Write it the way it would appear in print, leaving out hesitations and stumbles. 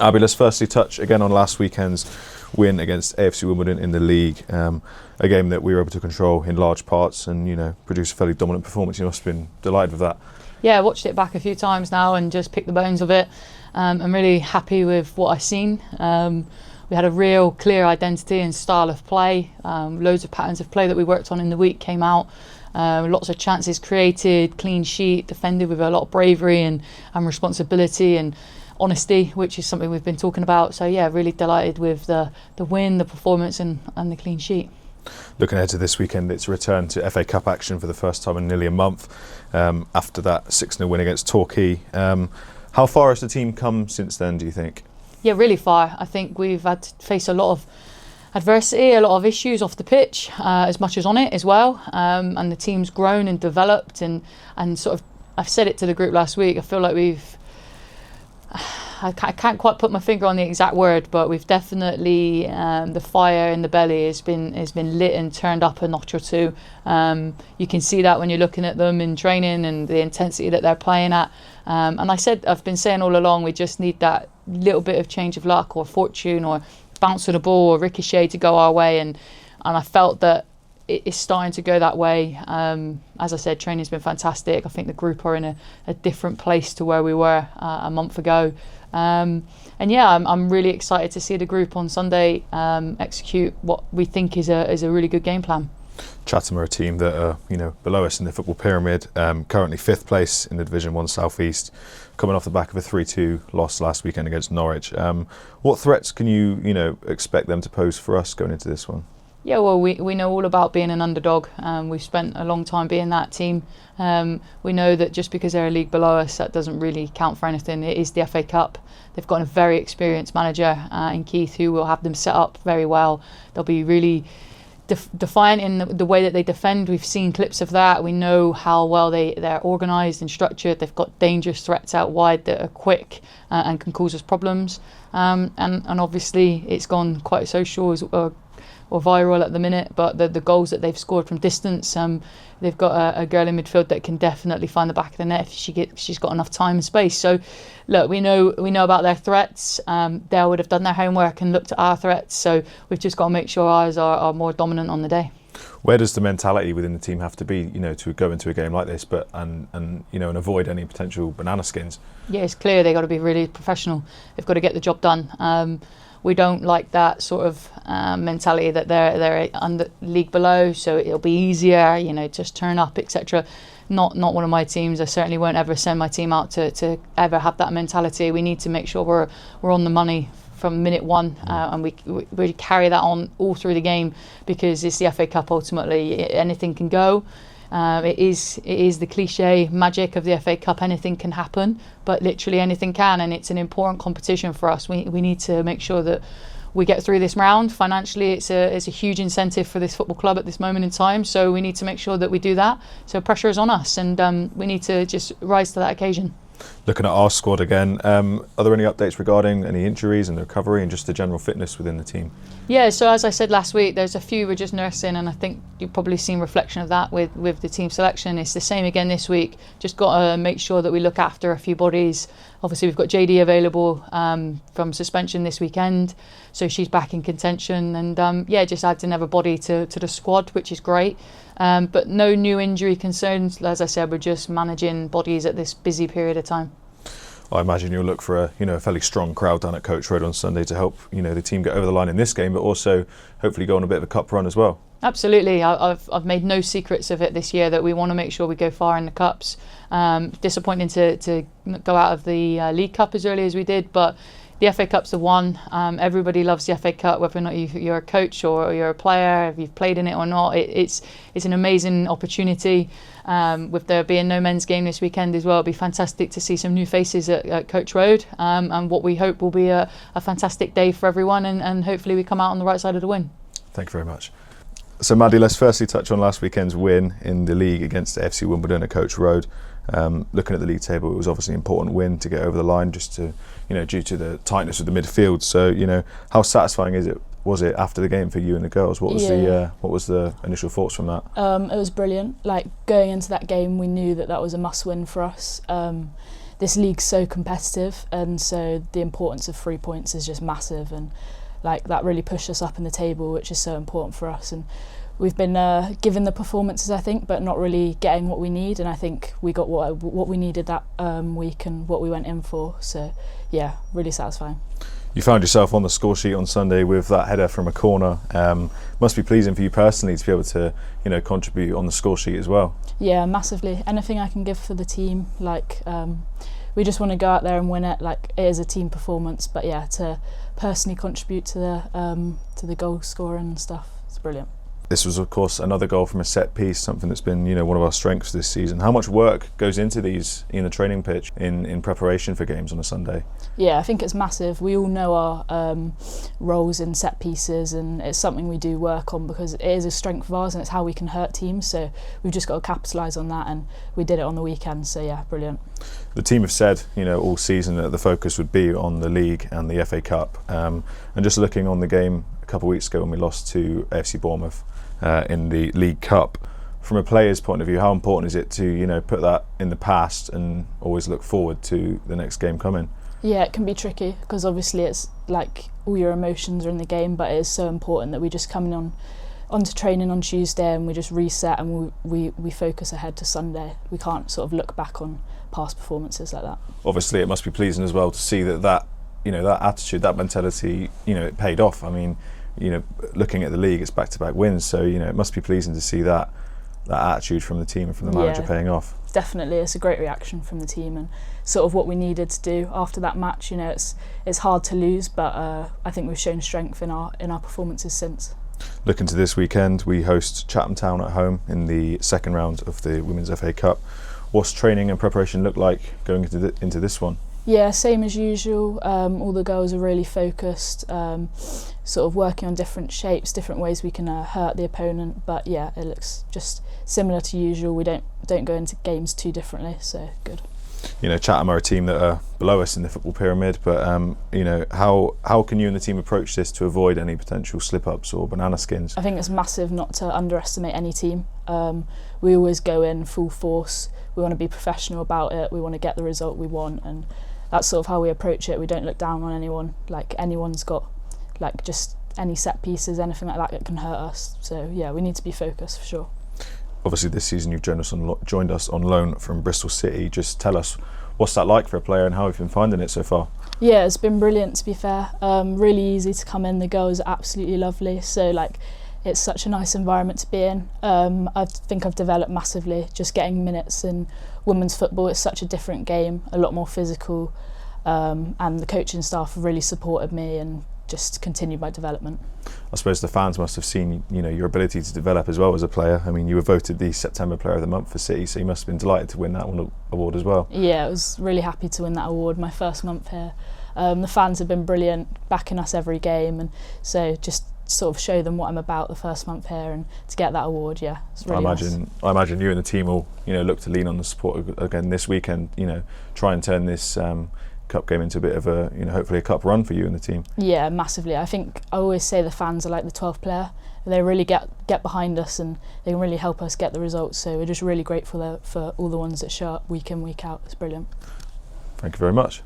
Abbie, let's firstly touch again on last weekend's win against AFC Wimbledon in the league. A game that we were able to control in large parts and, produce a fairly dominant performance. You must have been delighted with that. Yeah, I watched it back a few times now and just picked the bones of it. I'm really happy with what I've seen. We had a real clear identity and style of play. Loads of patterns of play that we worked on in the week came out. Lots of chances created, clean sheet, defended with a lot of bravery and responsibility and honesty, which is something we've been talking about. So yeah, really delighted with the win, the performance and the clean sheet. Looking ahead to this weekend, it's a return to FA Cup action for the first time in nearly a month after that 6-0 win against Torquay. How far has the team come since then, do you think? Yeah, really far. I think we've had to face a lot of adversity, a lot of issues off the pitch, as much as on it as well. And the team's grown and developed and sort of, I've said it to the group last week, I feel like I can't quite put my finger on the exact word, but we've definitely the fire in the belly has been lit and turned up a notch or two. You can see that when you're looking at them in training and the intensity that they're playing at. And I've been saying all along, we just need that little bit of change of luck or fortune or bounce of the ball or ricochet to go our way. And I felt that it's starting to go that way. As I said, training's been fantastic. I think the group are in a different place to where we were a month ago. And yeah, I'm really excited to see the group on Sunday execute what we think is a really good game plan. Chatham are a team that are below us in the football pyramid, currently 5th place in the Division 1 South East, coming off the back of a 3-2 loss last weekend against Norwich. What threats can you expect them to pose for us going into this one? Yeah, well, we know all about being an underdog. We've spent a long time being that team. We know that just because they're a league below us, that doesn't really count for anything. It is the FA Cup. They've got a very experienced manager in Keith who will have them set up very well. They'll be really defiant in the way that they defend. We've seen clips of that. We know how well they're organised and structured. They've got dangerous threats out wide that are quick and can cause us problems. And obviously it's gone quite social or viral at the minute, but the goals that they've scored from distance, they've got a girl in midfield that can definitely find the back of the net if she's got enough time and space. So look, we know about their threats. They would have done their homework and looked at our threats, so we've just got to make sure ours are more dominant on the day. Where does the mentality within the team have to be, to go into a game like this, but and avoid any potential banana skins? Yeah, it's clear they've got to be really professional. They've got to get the job done. We don't like that sort of mentality that they're under league below, so it'll be easier, just turn up, etc. Not one of my teams. I certainly won't ever send my team out to ever have that mentality. We need to make sure we're on the money from minute one, and we really carry that on all through the game, because it's the FA Cup ultimately. Anything can go. It is the cliche magic of the FA Cup. Anything can happen, but literally anything can, and it's an important competition for us. We need to make sure that we get through this round. Financially, it's a huge incentive for this football club at this moment in time, so we need to make sure that we do that. So pressure is on us, and we need to just rise to that occasion. Looking at our squad again, are there any updates regarding any injuries and the recovery and just the general fitness within the team? Yeah, so as I said last week, there's a few we're just nursing, and I think you've probably seen reflection of that with the team selection. It's the same again this week. Just got to make sure that we look after a few bodies. Obviously, we've got JD available from suspension this weekend, so she's back in contention, and just adds another body to the squad, which is great. But no new injury concerns. As I said, we're just managing bodies at this busy period of time. I imagine you'll look for a fairly strong crowd down at Coach Road on Sunday to help the team get over the line in this game, but also hopefully go on a bit of a cup run as well. Absolutely, I've made no secrets of it this year that we want to make sure we go far in the cups. Disappointing to go out of the League Cup as early as we did, but the FA Cup's the one. Everybody loves the FA Cup, whether or not you're a coach or you're a player, if you've played in it or not. It's an amazing opportunity. With there being no men's game this weekend as well, it'll be fantastic to see some new faces at Coach Road, and what we hope will be a fantastic day for everyone, and hopefully we come out on the right side of the win. Thank you very much. So Maddie, let's firstly touch on last weekend's win in the league against AFC Wimbledon at Coach Road. Looking at the league table, it was obviously an important win to get over the line, just to due to the tightness of the midfield. So how satisfying was it after the game for you and the girls? What was the initial thoughts from that? It was brilliant. Like, going into that game, we knew that was a must win for us. this league's so competitive, and so the importance of 3 points is just massive, and like that really pushed us up in the table, which is so important for us. And we've been given the performances, I think, but not really getting what we need, and I think we got what we needed that week and what we went in for. So yeah, really satisfying. You found yourself on the score sheet on Sunday with that header from a corner. Must be pleasing for you personally to be able to, contribute on the score sheet as well. Yeah, massively. Anything I can give for the team, we just want to go out there and win it. Like, it is a team performance, but yeah, to personally contribute to the goal scoring and stuff, it's brilliant. This was, of course, another goal from a set piece, something that's been, one of our strengths this season. How much work goes into these in the training pitch in preparation for games on a Sunday? Yeah, I think it's massive. We all know our roles in set pieces, and it's something we do work on because it is a strength of ours and it's how we can hurt teams. So we've just got to capitalise on that, and we did it on the weekend. So yeah, brilliant. The team have said, all season that the focus would be on the league and the FA Cup. And just looking on the game a couple of weeks ago when we lost to AFC Bournemouth in the League Cup, from a player's point of view, how important is it to put that in the past and always look forward to the next game coming? Yeah, it can be tricky because obviously it's like all your emotions are in the game, but it is so important that we just come onto training on Tuesday and we just reset and we focus ahead to Sunday. We can't sort of look back on past performances like that. Obviously, it must be pleasing as well to see that attitude, that mentality, it paid off. I mean, looking at the league, it's back-to-back wins, so it must be pleasing to see that attitude from the team and from the manager paying off. Definitely, it's a great reaction from the team and sort of what we needed to do after that match. It's hard to lose, but I think we've shown strength in our performances since. Looking to this weekend, we host Chatham Town at home in the second round of the Women's FA Cup. What's training and preparation look like going into this one? Yeah, same as usual. All the girls are really focused, sort of working on different shapes, different ways we can hurt the opponent. But yeah, it looks just similar to usual. We don't go into games too differently, so good. Chatham are a team that are below us in the football pyramid, but how can you and the team approach this to avoid any potential slip-ups or banana skins? I think it's massive not to underestimate any team. We always go in full force. We want to be professional about it. We want to get the result we want, and that's sort of how we approach it. We don't look down on anyone. Like, anyone's got just any set pieces, anything like that can hurt us. So yeah, we need to be focused for sure. Obviously this season you've joined us on loan from Bristol City. Just tell us, what's that like for a player and how have you been finding it so far? Yeah, it's been brilliant, to be fair. Really easy to come in. The girls are absolutely lovely. So it's such a nice environment to be in. I think I've developed massively just getting minutes in women's football. It's such a different game, a lot more physical, and the coaching staff have really supported me and just continued my development. I suppose the fans must have seen your ability to develop as well as a player. I mean, you were voted the September Player of the Month for City, so you must have been delighted to win that award as well. Yeah, I was really happy to win that award my first month here. The fans have been brilliant, backing us every game, and so just sort of show them what I'm about the first month here, and to get that award, yeah, it's really nice. I imagine you and the team will look to lean on the support again this weekend, try and turn this cup game into a bit of a hopefully a cup run for you and the team. Yeah, massively. I think I always say the fans are like the 12th player. They really get behind us and they can really help us get the results, so we're just really grateful for all the ones that show up week in, week out. It's brilliant. Thank you very much.